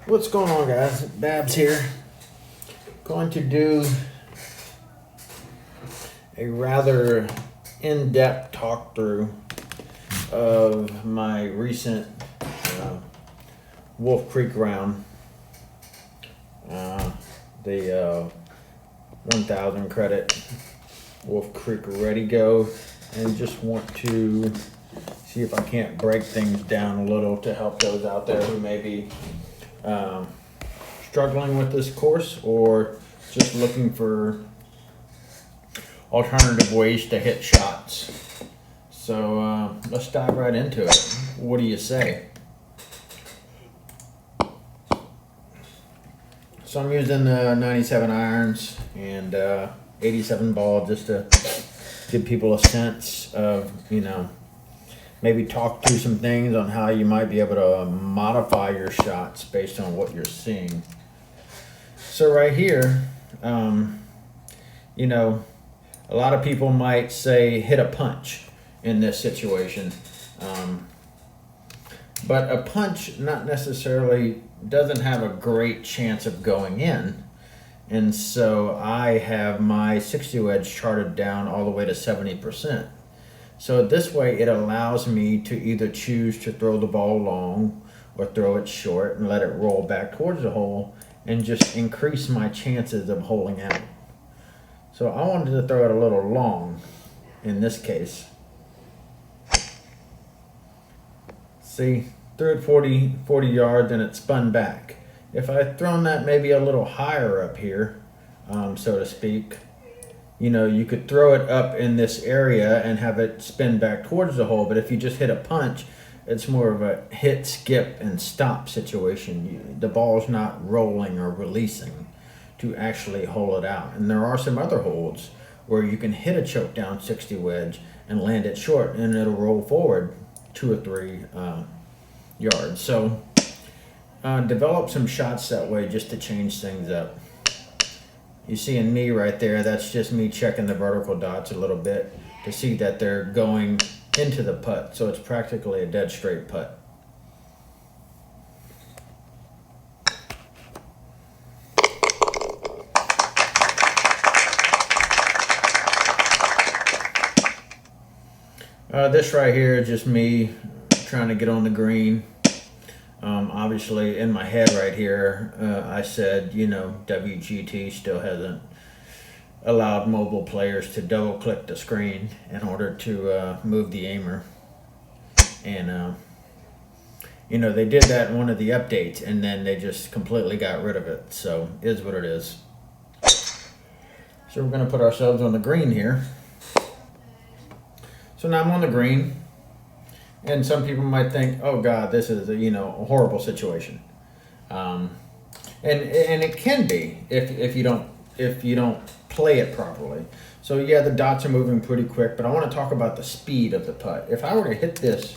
What's going on, guys? Babs here. Going to do a rather in-depth talk through of my recent Wolf Creek round. The 1000 credit Wolf Creek Ready Go, and just want to see if I can't break things down a little to help those out there who may be struggling with this course or just looking for alternative ways to hit shots. So let's dive right into it. What do you say? So I'm using the 97 irons and 87 ball just to give people a sense of, maybe talk through some things on how you might be able to modify your shots based on what you're seeing. So right here, a lot of people might say hit a punch in this situation. But a punch not necessarily doesn't have a great chance of going in. And so I have my 60 wedge charted down all the way to 70%. So this way it allows me to either choose to throw the ball long or throw it short and let it roll back towards the hole and just increase my chances of holing out. So I wanted to throw it a little long in this case. See, threw it 40 yards and it spun back. If I had thrown that maybe a little higher up here, so to speak, you could throw it up in this area and have it spin back towards the hole. But if you just hit a punch, it's more of a hit, skip, and stop situation. The ball's not rolling or releasing to actually hole it out. And there are some other holes where you can hit a choke down 60 wedge and land it short, and it'll roll forward 2 or 3 yards. So develop some shots that way just to change things up. You see in me right there, that's just me checking the vertical dots a little bit to see that they're going into the putt. So it's practically a dead straight putt. This right here is just me trying to get on the green. Obviously in my head right here, I said, WGT still hasn't allowed mobile players to double click the screen in order to move the aimer. And, they did that in one of the updates and then they just completely got rid of it. So is what it is. So we're going to put ourselves on the green here. So now I'm on the green. And some people might think, oh God, this is a horrible situation, and it can be if you don't play it properly. So yeah, the dots are moving pretty quick, but I want to talk about the speed of the putt. If I were to hit this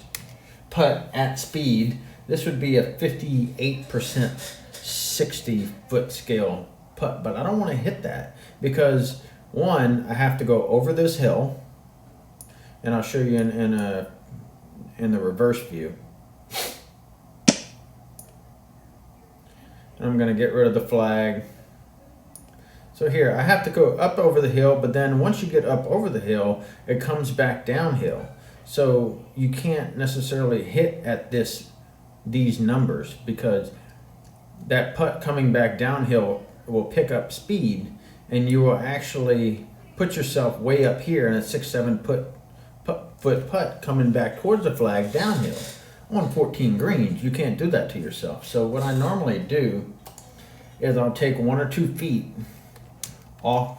putt at speed, this would be a 58% 60-foot scale putt, but I don't want to hit that because one, I have to go over this hill, and I'll show you in the reverse view. And I'm going to get rid of the flag. So here, I have to go up over the hill, but then once you get up over the hill, it comes back downhill. So you can't necessarily hit at these numbers because that putt coming back downhill will pick up speed and you will actually put yourself way up here in a 6-7 foot putt coming back towards the flag downhill on 14 greens. You can't do that to yourself. So what I normally do is I'll take 1 or 2 feet off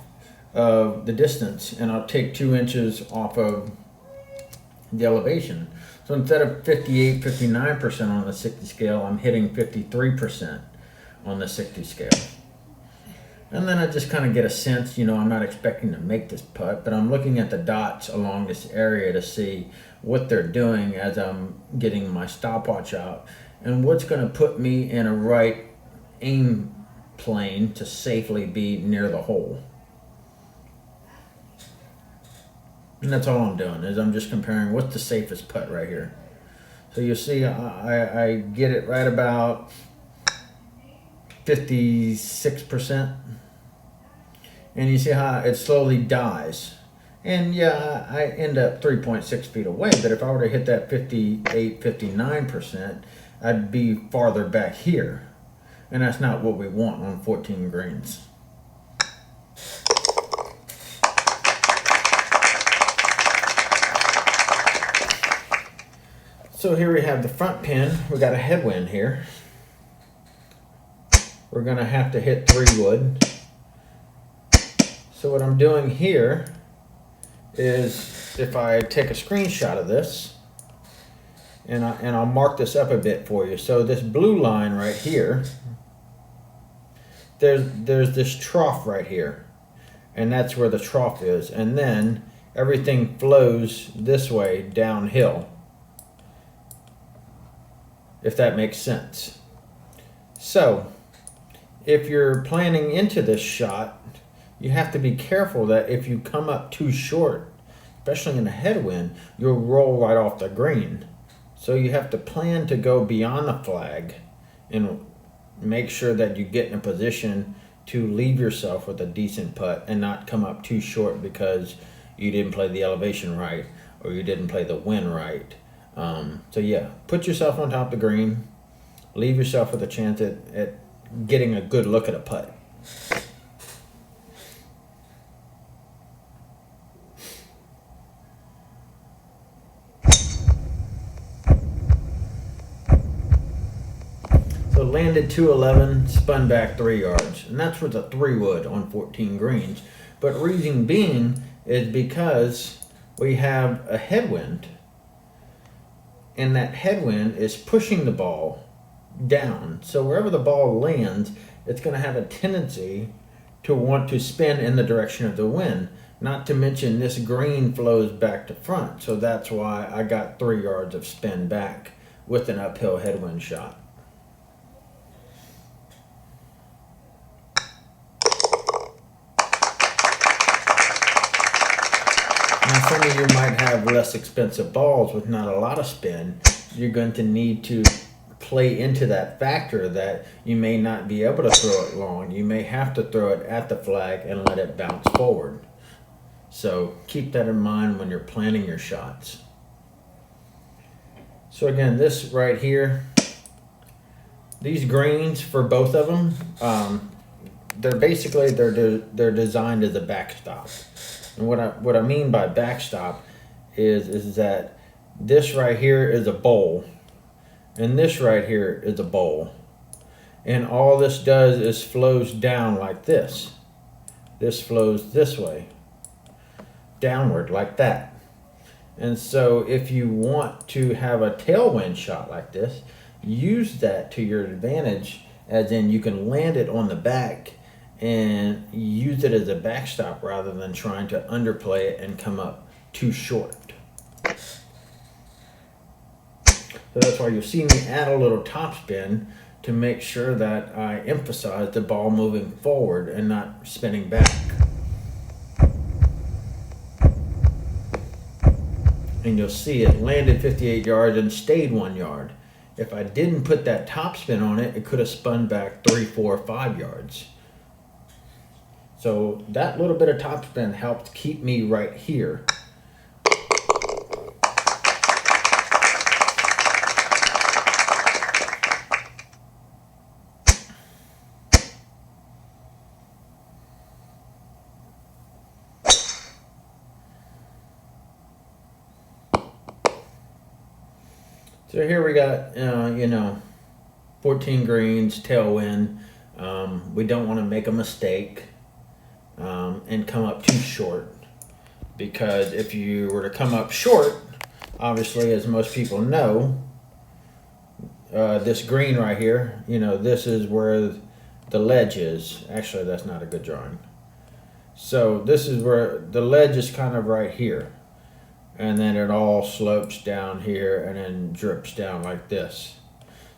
of the distance and I'll take 2 inches off of the elevation. So instead of 58, 59% on the 60 scale, I'm hitting 53% on the 60 scale. And then I just kind of get a sense, I'm not expecting to make this putt, but I'm looking at the dots along this area to see what they're doing as I'm getting my stopwatch out and what's going to put me in a right aim plane to safely be near the hole. And that's all I'm doing is I'm just comparing what's the safest putt right here. So you'll see I get it right about 56%. And you see how it slowly dies. And yeah, I end up 3.6 feet away, but if I were to hit that 58, 59%, I'd be farther back here. And that's not what we want on 14 greens. So here we have the front pin. We got a headwind here. We're gonna have to hit 3 wood. So what I'm doing here is, if I take a screenshot of this, and I'll mark this up a bit for you. So this blue line right here, there's this trough right here, and that's where the trough is, and then everything flows this way downhill, if that makes sense. So if you're planning into this shot, you have to be careful that if you come up too short, especially in a headwind, you'll roll right off the green. So you have to plan to go beyond the flag and make sure that you get in a position to leave yourself with a decent putt and not come up too short because you didn't play the elevation right or you didn't play the wind right. So yeah, put yourself on top of the green, leave yourself with a chance at getting a good look at a putt. So landed 211, spun back 3 yards, and that's with a 3 wood on 14 greens. But reason being is because we have a headwind, and that headwind is pushing the ball down. So wherever the ball lands, it's going to have a tendency to want to spin in the direction of the wind. Not to mention this green flows back to front, so that's why I got 3 yards of spin back with an uphill headwind shot. Now, some of you might have less expensive balls with not a lot of spin. You're going to need to play into that factor that you may not be able to throw it long. You may have to throw it at the flag and let it bounce forward. So keep that in mind when you're planning your shots. So again, this right here, these greens for both of them, they're designed as a backstop. And what I mean by backstop is that this right here is a bowl, and this right here is a bowl, and all this does is flows down like this. This flows this way, downward like that. And so if you want to have a tailwind shot like this, use that to your advantage, as in you can land it on the back and use it as a backstop rather than trying to underplay it and come up too short. So that's why you'll see me add a little topspin to make sure that I emphasize the ball moving forward and not spinning back. And you'll see it landed 58 yards and stayed 1 yard. If I didn't put that topspin on it, it could have spun back 3, 4, 5 yards. So that little bit of topspin helped keep me right here. So here we got, 14 greens, tailwind. We don't want to make a mistake and come up too short, because if you were to come up short, obviously, as most people know, this green right here, this is where the ledge is. Actually, that's not a good drawing. So this is where the ledge is, kind of right here. And then it all slopes down here and then drips down like this.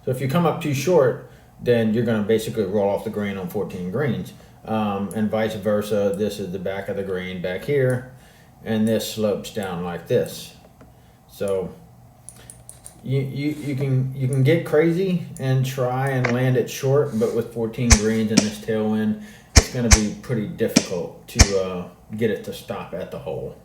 So if you come up too short, then you're going to basically roll off the green on 14 greens. And vice versa, this is the back of the green back here, and this slopes down like this. So You can get crazy and try and land it short, but with 14 greens and this tailwind, it's going to be pretty difficult to get it to stop at the hole.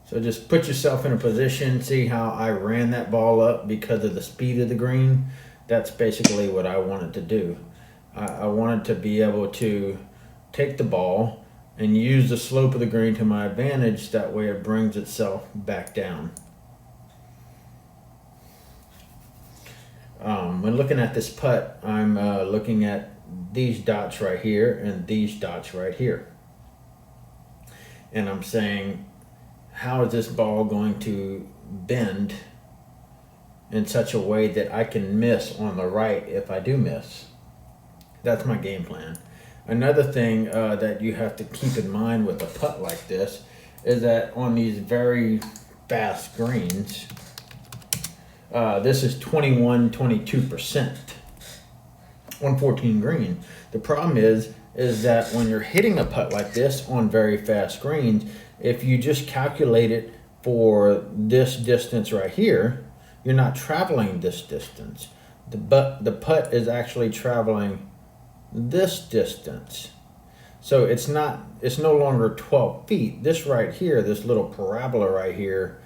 So just put yourself in a position, see how I ran that ball up because of the speed of the green. That's basically what I wanted to do. I wanted to be able to take the ball and use the slope of the green to my advantage. That way it brings itself back down. When looking at this putt, I'm looking at these dots right here and these dots right here. And I'm saying, how is this ball going to bend in such a way that I can miss on the right if I do miss? That's my game plan. Another thing that you have to keep in mind with a putt like this is that on these very fast greens, this is 22% on 14 green. The problem is that when you're hitting a putt like this on very fast greens, if you just calculate it for this distance right here, you're not traveling this distance. The putt is actually traveling this distance. So it's no longer 12 feet. This right here, this little parabola right here,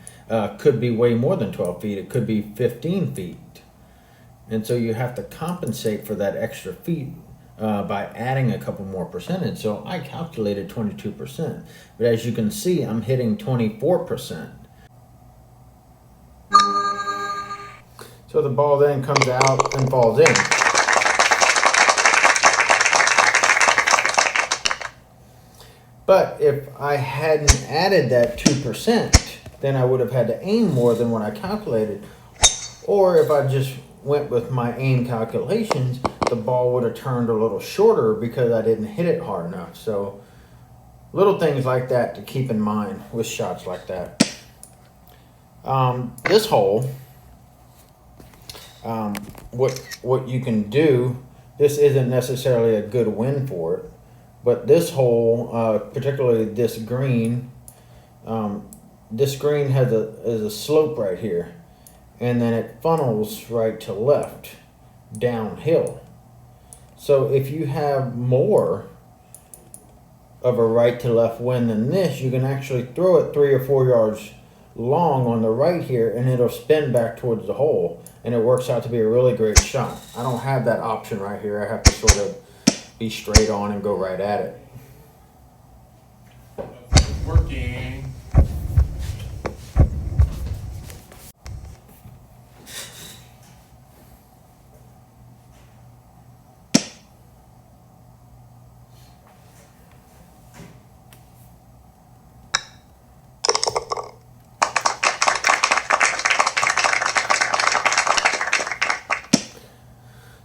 could be way more than 12 feet. It could be 15 feet. And so you have to compensate for that extra feet by adding a couple more percentage. So I calculated 22%. But as you can see, I'm hitting 24%. So the ball then comes out and falls in. But if I hadn't added that 2%, then I would have had to aim more than what I calculated. Or if I just went with my aim calculations, the ball would have turned a little shorter because I didn't hit it hard enough. So little things like that to keep in mind with shots like that. This hole, what you can do, this isn't necessarily a good win for it, but this hole, particularly this green has a slope right here, and then it funnels right to left downhill. So if you have more of a right to left wind than this, you can actually throw it 3 or 4 yards long on the right here, and it'll spin back towards the hole, and it works out to be a really great shot. I don't have that option right here. I have to sort of be straight on and go right at it. Working.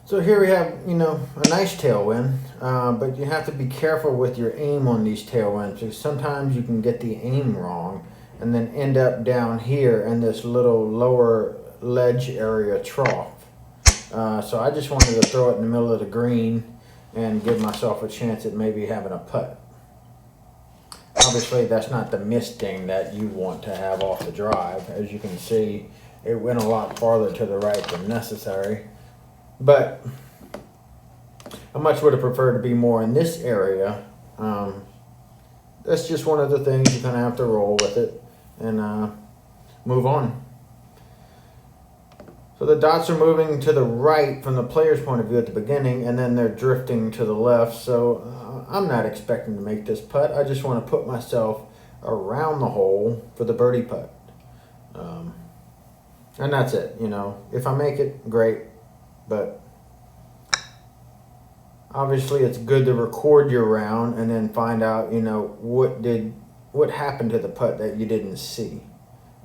So here we have, a nice tailwind, but you have to be careful with your aim on these tailwinds, because sometimes you can get the aim wrong and then end up down here in this little lower ledge area trough. So I just wanted to throw it in the middle of the green and give myself a chance at maybe having a putt. Obviously that's not the misting that you want to have off the drive. As you can see, it went a lot farther to the right than necessary. But I much would have preferred to be more in this area. That's just one of the things you're going to have to roll with it and move on. So the dots are moving to the right from the player's point of view at the beginning, and then they're drifting to the left. So I'm not expecting to make this putt. I just want to put myself around the hole for the birdie putt. And that's it. If I make it, great. But obviously it's good to record your round and then find out, what happened to the putt that you didn't see.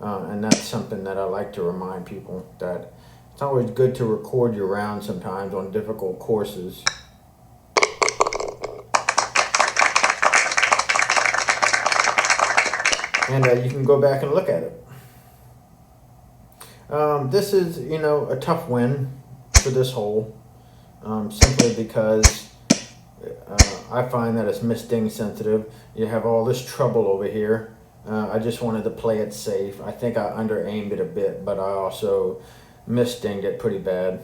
And that's something that I like to remind people, that it's always good to record your round sometimes on difficult courses. And you can go back and look at it. This is, a tough win for this hole, simply because I find that it's misting sensitive. You have all this trouble over here I just wanted to play it safe. I think I under-aimed it a bit, but I also missed-dinged it pretty bad.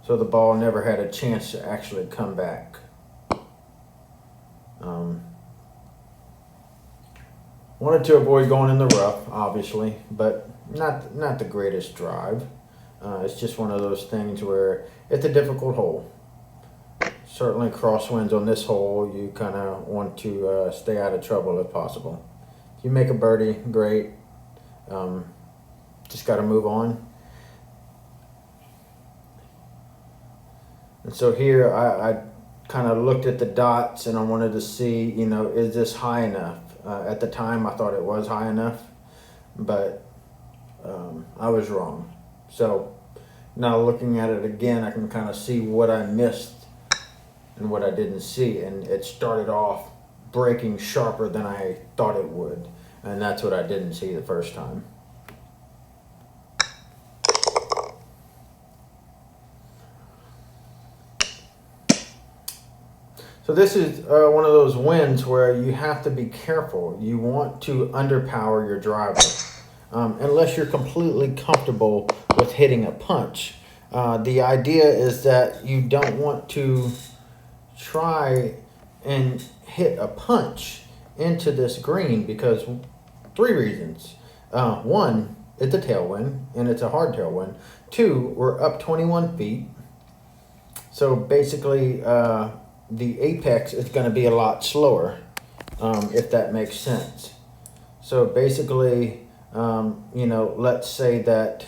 So the ball never had a chance to actually come back. Wanted to avoid going in the rough, obviously, but not the greatest drive. It's just one of those things where it's a difficult hole. Certainly crosswinds on this hole, you kind of want to stay out of trouble if possible. If you make a birdie, great. Just got to move on. And so here I kind of looked at the dots and I wanted to see, you know, is this high enough? At the time I thought it was high enough, but I was wrong. So now looking at it again, I can kind of see what I missed and what I didn't see. And it started off breaking sharper than I thought it would. And that's what I didn't see the first time. So this is one of those winds where you have to be careful. You want to underpower your driver. Unless you're completely comfortable with hitting a punch. The idea is that you don't want to try and hit a punch into this green because 3 reasons. One, it's a tailwind and it's a hard tailwind. 2, we're up 21 feet. So basically the apex is going to be a lot slower, if that makes sense. So basically, you know, let's say that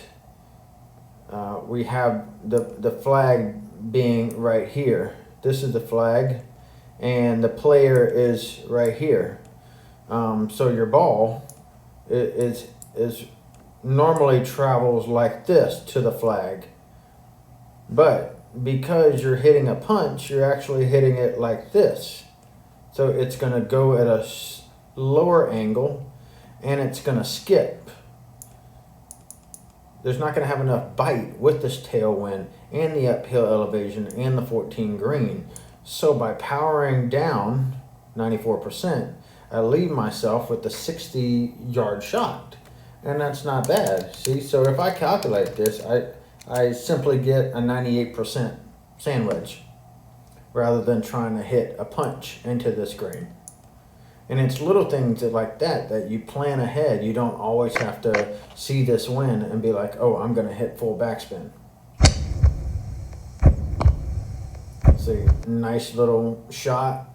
we have the flag being right here. This is the flag, and the player is right here. So your ball is normally travels like this to the flag, but because you're hitting a punch, you're actually hitting it like this. So it's going to go at a lower angle, and it's going to skip. There's not going to have enough bite with this tailwind and the uphill elevation and the 14 green. So by powering down 94%, I leave myself with the 60-yard shot. And that's not bad. See, so if I calculate this, I simply get a 98% sand wedge rather than trying to hit a punch into this green. And it's little things like that you plan ahead. You don't always have to see this wind and be like, oh, I'm going to hit full backspin. See, nice little shot.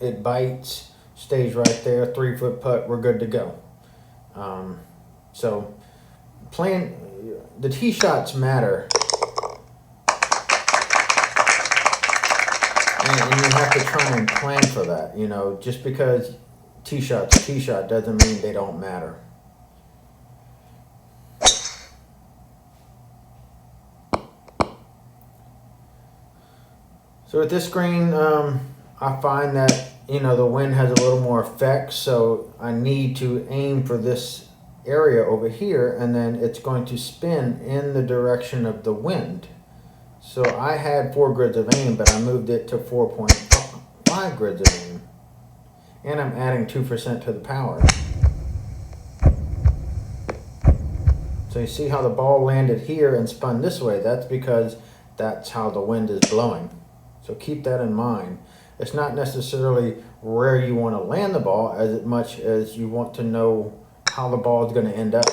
It bites, stays right there, 3-foot putt, we're good to go. So the tee shots matter. And you have to try and plan for that, you know, just because tee shot doesn't mean they don't matter. So with this green, I find that, you know, the wind has a little more effect, so I need to aim for this area over here, and then it's going to spin in the direction of the wind. So I had 4 grids of aim, but I moved it to 4.5 grids of aim. And I'm adding 2% to the power. So you see how the ball landed here and spun this way. That's because that's how the wind is blowing. So keep that in mind. It's not necessarily where you want to land the ball as much as you want to know how the ball is going to end up.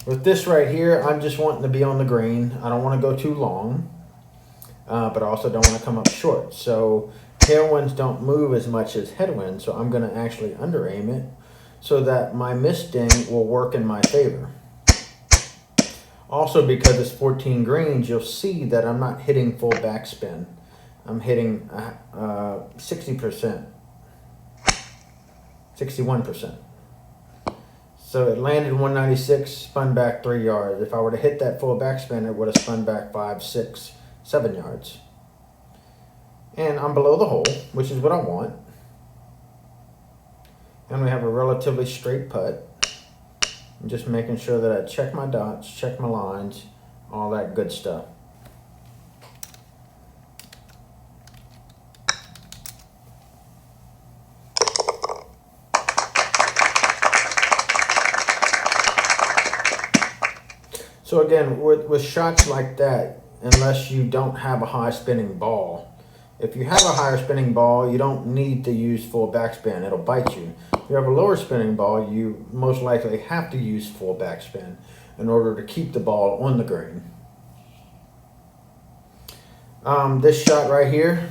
With this right here, I'm just wanting to be on the green. I don't want to go too long, but I also don't want to come up short. So tailwinds don't move as much as headwinds, so I'm going to actually under-aim it so that my missing will work in my favor. Also, because it's 14 greens, you'll see that I'm not hitting full backspin. I'm hitting 60%, 61%. So it landed 196, spun back 3 yards. If I were to hit that full backspin, it would have spun back 5, 6, 7 yards. And I'm below the hole, which is what I want. And we have a relatively straight putt. I'm just making sure that I check my dots, check my lines, all that good stuff. So again, with shots like that, unless you don't have a high spinning ball, if you have a higher spinning ball, you don't need to use full backspin. It'll bite you. If you have a lower spinning ball, you most likely have to use full backspin in order to keep the ball on the green. This shot right here,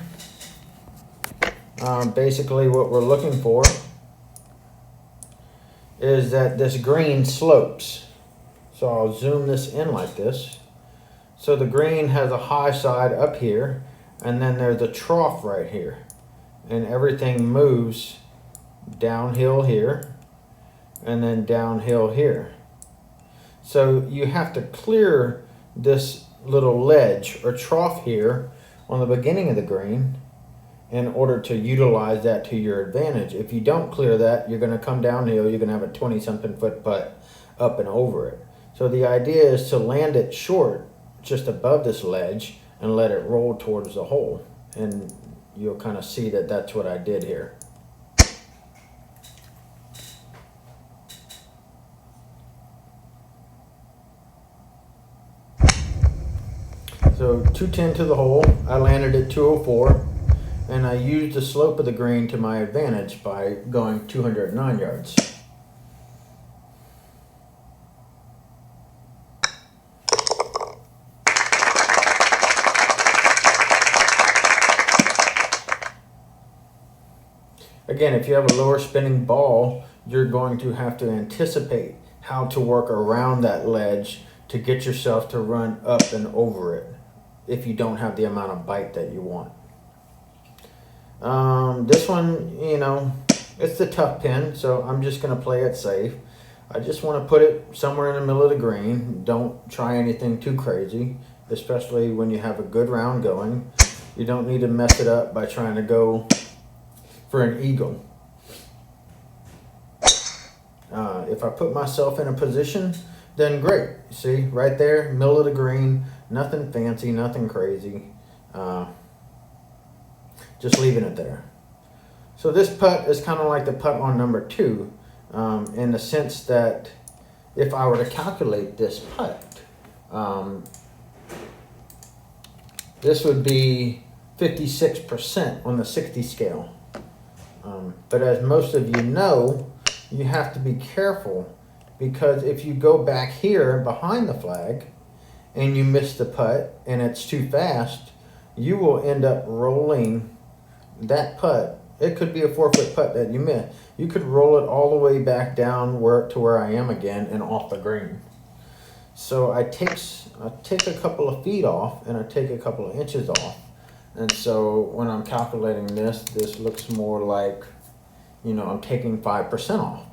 basically what we're looking for is that this green slopes. So I'll zoom this in like this. So the green has a high side up here, and then there's a trough right here. And everything moves downhill here, and then downhill here. So you have to clear this little ledge or trough here on the beginning of the green in order to utilize that to your advantage. If you don't clear that, you're going to come downhill, you're going to have a 20-something foot putt up and over it. So the idea is to land it short, just above this ledge, and let it roll towards the hole. And you'll kind of see that that's what I did here. So 210 to the hole, I landed at 204, and I used the slope of the green to my advantage by going 209 yards. Again, if you have a lower spinning ball, you're going to have to anticipate how to work around that ledge to get yourself to run up and over it if you don't have the amount of bite that you want. This one, you know, it's the tough pin, so I'm just going to play it safe. I just want to put it somewhere in the middle of the green. Don't try anything too crazy, especially when you have a good round going. You don't need to mess it up by trying to go for an eagle. If I put myself in a position, then great. See, right there, middle of the green, nothing fancy, nothing crazy. Just leaving it there. So this putt is kind of like the putt on number 2, in the sense that if I were to calculate this putt, this would be 56% on the 60 scale. But as most of you know, you have to be careful, because if you go back here behind the flag and you miss the putt and it's too fast, you will end up rolling that putt. It could be a 4-foot putt that you miss. You could roll it all the way back down to where I am again and off the green. So I take a couple of feet off and I take a couple of inches off. And so when I'm calculating this, this looks more like, you know, I'm taking 5% off.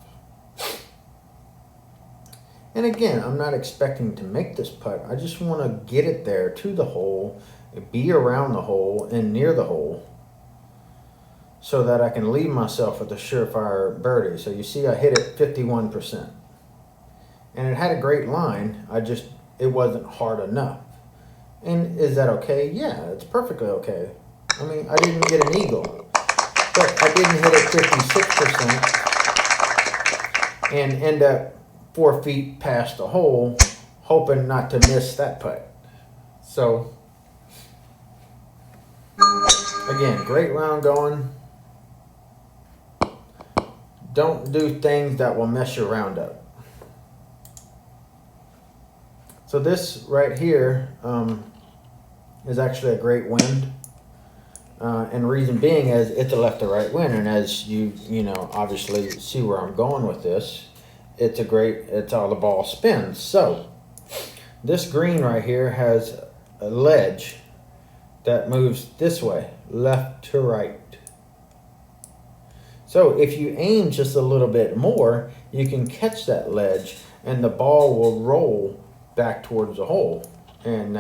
And again, I'm not expecting to make this putt. I just want to get it there to the hole, be around the hole and near the hole, so that I can leave myself with a surefire birdie. So you see I hit it 51%. And it had a great line, it wasn't hard enough. And is that okay? Yeah, it's perfectly okay. I mean, I didn't get an eagle, but I didn't hit it 56% and end up 4 feet past the hole, hoping not to miss that putt. So, again, great round going. Don't do things that will mess your round up. So this right here is actually a great wind. And the reason being is it's a left to right wind. And as you know, obviously see where I'm going with this, it's how the ball spins. So this green right here has a ledge that moves this way, left to right. So if you aim just a little bit more, you can catch that ledge and the ball will roll back towards the hole. And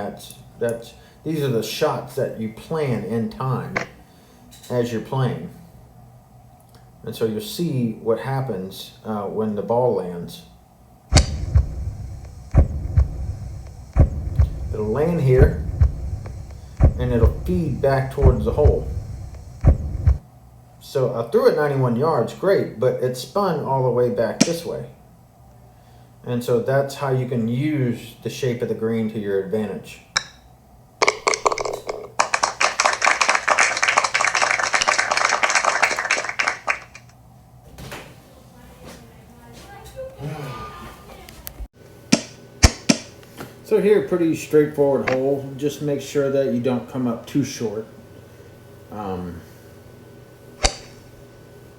these are the shots that you plan in time as you're playing. And so you'll see what happens when the ball lands. It'll land here and it'll feed back towards the hole. So I threw it 91 yards, great, but it spun all the way back this way. And so that's how you can use the shape of the green to your advantage. So here, pretty straightforward hole. Just make sure that you don't come up too short.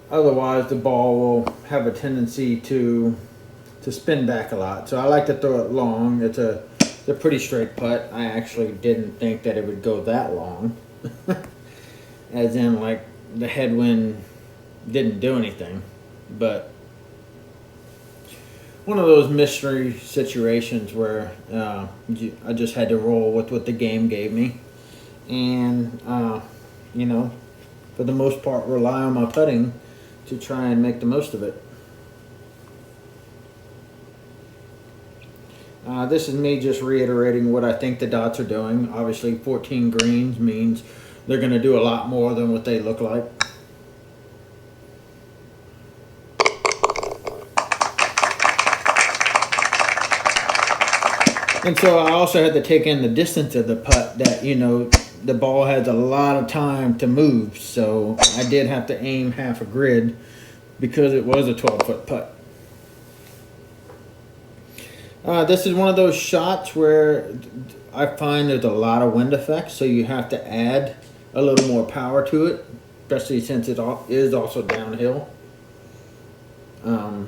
Otherwise, the ball will have a tendency to spin back a lot. So I like to throw it long. It's a pretty straight putt. I actually didn't think that it would go that long. As in, like, the headwind didn't do anything. But one of those mystery situations where I just had to roll with what the game gave me, and you know, for the most part, rely on my putting to try and make the most of it. This is me just reiterating what I think the dots are doing. Obviously, 14 greens means they're going to do a lot more than what they look like. And so I also had to take in the distance of the putt, that, you know, the ball has a lot of time to move. So I did have to aim half a grid because it was a 12-foot putt. This is one of those shots where I find there's a lot of wind effects, so you have to add a little more power to it, especially since it is also downhill. That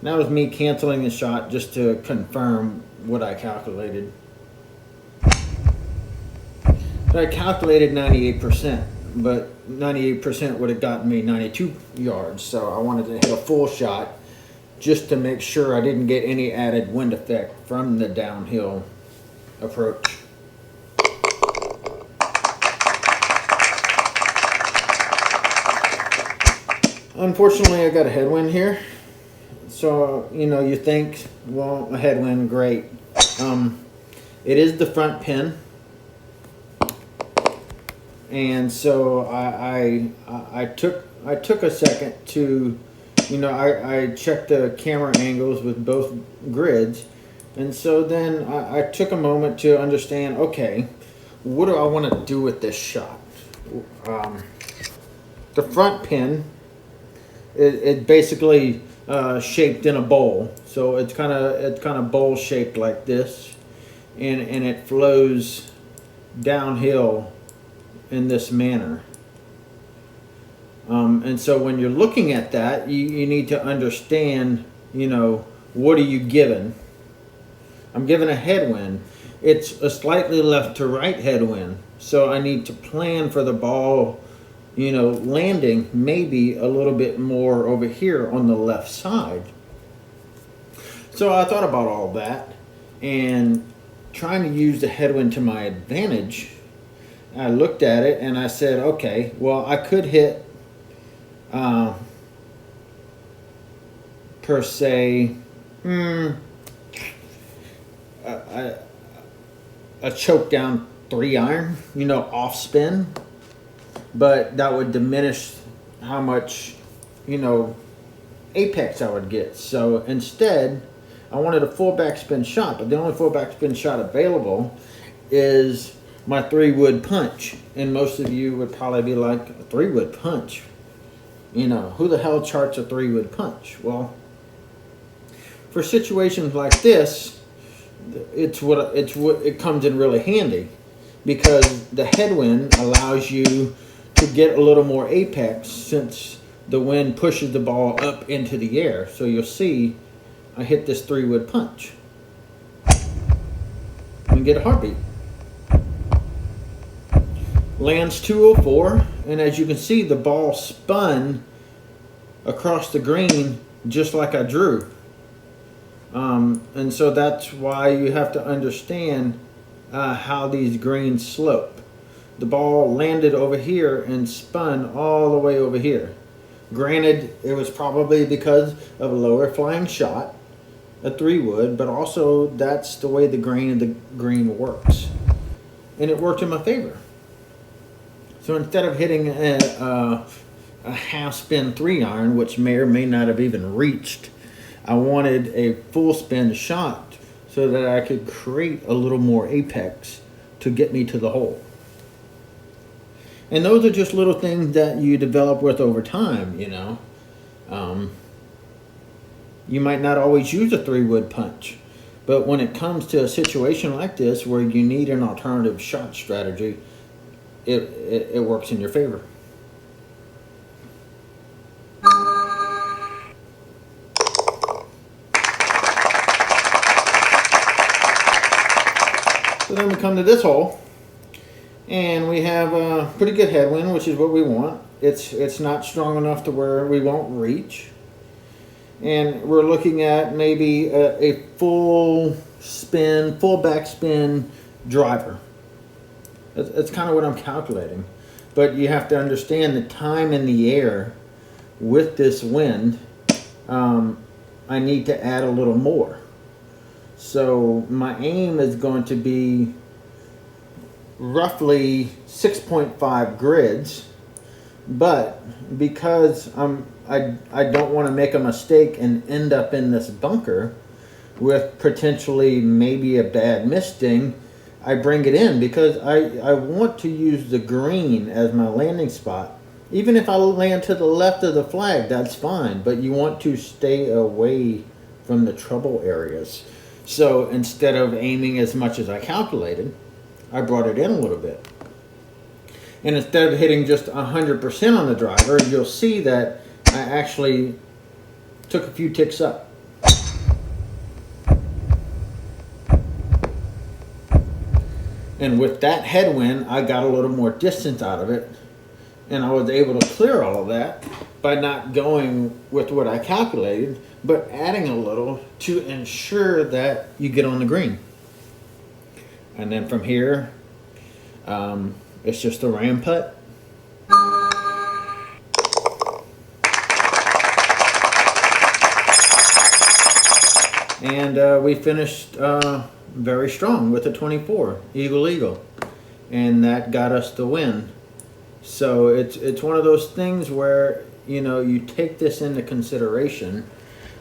was me canceling the shot just to confirm what I calculated. So I calculated 98%, but 98% would have gotten me 92 yards. So I wanted to hit a full shot just to make sure I didn't get any added wind effect from the downhill approach. Unfortunately, I got a headwind here. So, you know, you think, well, a headwind, great. It is the front pin. And so I took a second to, you know, I checked the camera angles with both grids. And so then I took a moment to understand, okay, what do I want to do with this shot? The front pin, it basically shaped in a bowl, so it's kind of bowl shaped like this, and it flows downhill in this manner. And so when you're looking at that, you need to understand, you know, what are you given? I'm given a headwind. It's a slightly left to right headwind, so I need to plan for the ball, you know, landing maybe a little bit more over here on the left side. So I thought about all that and trying to use the headwind to my advantage. I looked at it and I said, okay, well, I could hit per se a choke down 3-iron, you know, off spin. But that would diminish how much, you know, apex I would get. So instead, I wanted a full backspin shot, but the only full backspin shot available is my 3-wood punch. And most of you would probably be like, a 3-wood punch? You know, who the hell charts a 3-wood punch? Well, for situations like this, it comes in really handy, because the headwind allows you to get a little more apex since the wind pushes the ball up into the air. So you'll see I hit this 3-wood punch and get a heartbeat. Lands 204, and as you can see, the ball spun across the green just like I drew. And so that's why you have to understand how these greens slope. The ball landed over here and spun all the way over here. Granted, it was probably because of a lower flying shot, a 3-wood, but also that's the way the grain of the green works. And it worked in my favor. So instead of hitting a half spin 3-iron, which may or may not have even reached, I wanted a full spin shot so that I could create a little more apex to get me to the hole. And those are just little things that you develop with over time, you know. You might not always use a 3-wood punch, but when it comes to a situation like this where you need an alternative shot strategy, it works in your favor. So then we come to this hole, and we have a pretty good headwind, which is what we want. It's not strong enough to where we won't reach. And we're looking at maybe a full spin, full backspin driver. That's kind of what I'm calculating. But you have to understand the time in the air with this wind. I need to add a little more. So my aim is going to be roughly 6.5 grids. But because I don't want to make a mistake and end up in this bunker with potentially maybe a bad misting, I bring it in because I want to use the green as my landing spot. Even if I land to the left of the flag, that's fine, but you want to stay away from the trouble areas. So instead of aiming as much as I calculated, I brought it in a little bit. And instead of hitting just 100% on the driver, you'll see that I actually took a few ticks up. And with that headwind, I got a little more distance out of it. And I was able to clear all of that by not going with what I calculated, but adding a little to ensure that you get on the green. And then from here, it's just a ram putt. And we finished very strong with a 24, eagle. And that got us the win. So it's one of those things where, you know, you take this into consideration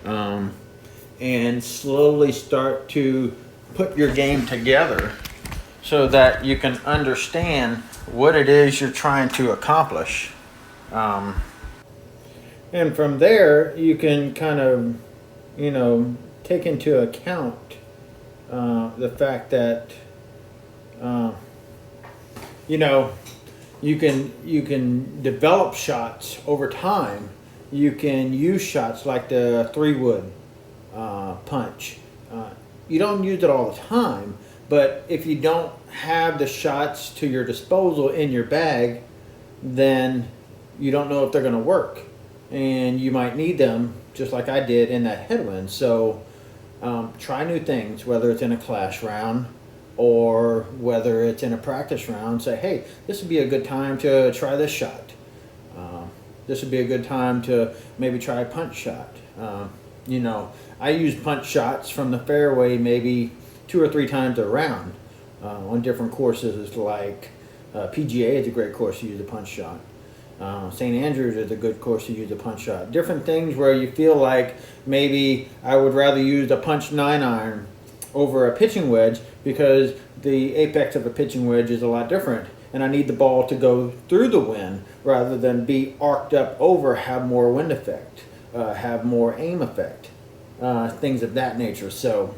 and slowly start to put your game together so that you can understand what it is you're trying to accomplish. And from there, you can kind of, you know, take into account the fact that, you know, you can develop shots over time. You can use shots like the 3-wood punch. You don't use it all the time, but if you don't have the shots to your disposal in your bag, then you don't know if they're going to work, and you might need them just like I did in that headwind. So try new things, whether it's in a clash round or whether it's in a practice round. Say, hey, this would be a good time to try this shot. This would be a good time to maybe try a punch shot. You know, I use punch shots from the fairway maybe 2 or 3 times a round on different courses. Like PGA is a great course to use a punch shot. St. Andrews is a good course to use a punch shot. Different things where you feel like maybe I would rather use a punch 9-iron over a pitching wedge because the apex of a pitching wedge is a lot different, and I need the ball to go through the wind rather than be arced up over, have more wind effect, have more aim effect, things of that nature. So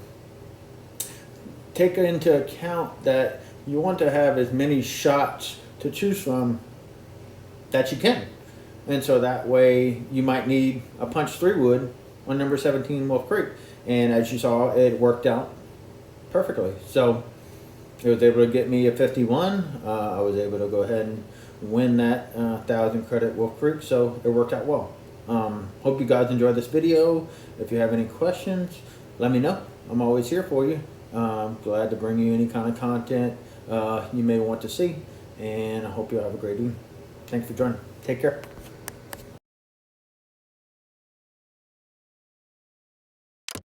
take into account that you want to have as many shots to choose from that you can. And so that way you might need a punch 3-wood on number 17 Wolf Creek. And as you saw, it worked out perfectly. So it was able to get me a 51. I was able to go ahead and win that 1,000 credit Wolf Creek. So it worked out well. Hope you guys enjoyed this video. If you have any questions, let me know. I'm always here for you. Glad to bring you any kind of content you may want to see. And I hope you have a great evening. Thanks for joining. Take care.